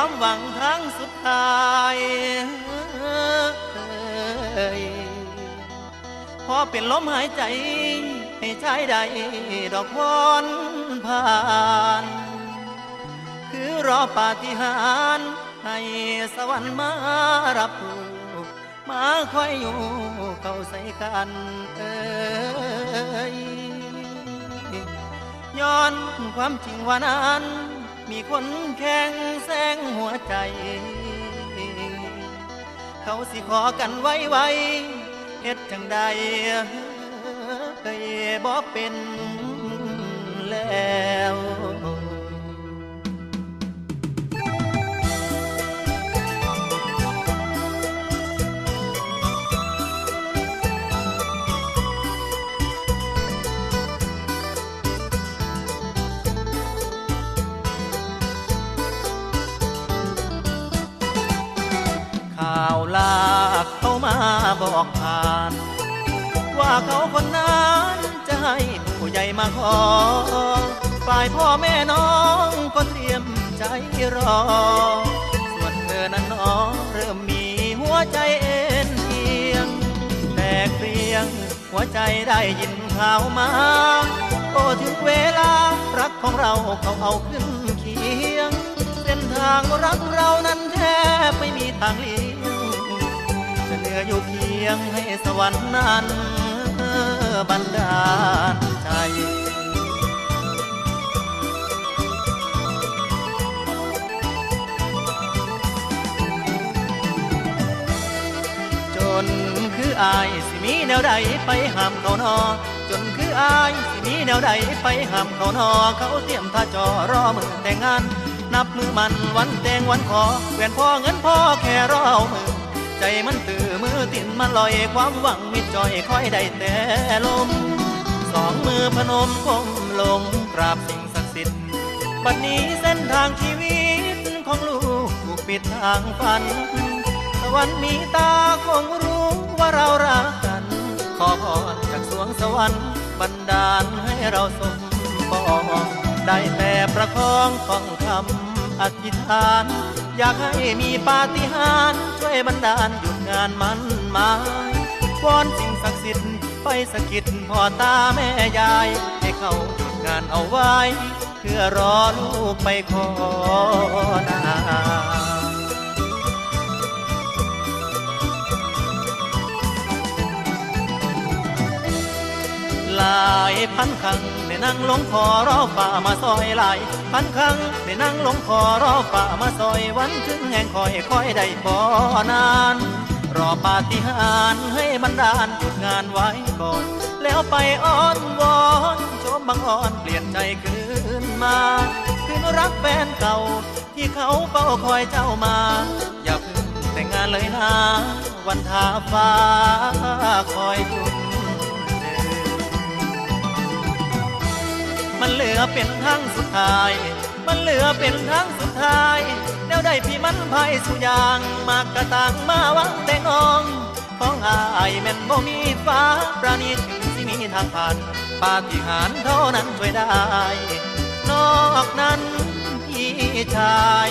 ความหวังครั้งสุดท้ายพอเป็นลมหายใจให้ชายใดดอกพรผ่านคือรอปาฏิหาริย์ให้สวรรค์มารับผู้มาคอยอยู่เข้าใส่กันย้อนความจริงว่านั้นมีคนแข่งแซงหัวใจเขาสิขอกันไว้เฮ็ดจังใดบ่เป็นแล้วข่าวลากเข้ามาบอกผ่านว่าเขาคนนั้นจะให้ผู้ใหญ่มาขอฝ่ายพ่อแม่น้องก็เตรียมใจรอส่วนเธอนั้นน้องเริ่มมีหัวใจเอ็นเอียงแตกเรียงหัวใจได้ยินข่าวมาโอ้ถึงเวลารักของเราเขาเอาขึ้นเคียงเส้นทางรักเรานั้นแทบไม่มีทางเลี่ยงจะเหลืออยู่เพียงให้สวรรค์นั้นบันดาลใจจนคืออายสิมีแนวใดไปห้ามเขานอจนคืออายสิมีแนวใดไปห้ามเขานอเขาเตรียมท่าจอรอมือแต่งงานนับมือมันวันแต่งวันขอแหวนพ่อเงินพ่อแค่รอเอามือใจมันตื่อมือติ่นมันลอยความหวังมิดจอยคอยได้แต่ลมสองมือพนมก้มลงกราบสิ่งศักดิ์สิทธิ์บัดนี้เส้นทางชีวิตของลูกถูกปิดทางฝันสวรรค์มีตาคงรู้ว่าเรารักกันขอพรจากสวงสวรรค์บันดาลให้เราสมปองได้แต่ประคองท่องคำอธิษฐานอยากให้มีปาฏิหาริย์ช่วยบันดาลหยุดงานมันหมายวอนสิ่งศักดิ์สิทธิ์ไปสะกิดพ่อตาแม่ยายให้เขาหยุดงานเอาไว้เพื่อรอลูกไปขอนาหลายพันครั้งได้นั่งลงคอรอฝ่ามาซอยหลายพันครั้งได้นั่งลงคอรอฝ่ามาซอยวันถึงแห่งคอยได้พอนานรอปาฏิหาริย์ให้บันดาลหยุดงานไว้ก่อนแล้วไปอ้อนวอนโชมบังอ่อนเปลี่ยนใจคืนมาคืนรักแฟนเก่าที่เขาเฝ้าคอยเจ้ามาอย่าเพิ่งแต่งงานเลยนะวันท้าฟ้าคอยจุดมันเหลือเป็นทางสุดท้ายมันเหลือเป็นทางสุดท้ายแล้วได้พี่มันไพ่สุยางมากกระต่างมาวังแต่งองของอายแม่นบ่มีฟ้าประณีตถึงสิมีทางผ่านปาฏิหาริย์เท่านั้นช่วยได้นอกนั้นพี่ชาย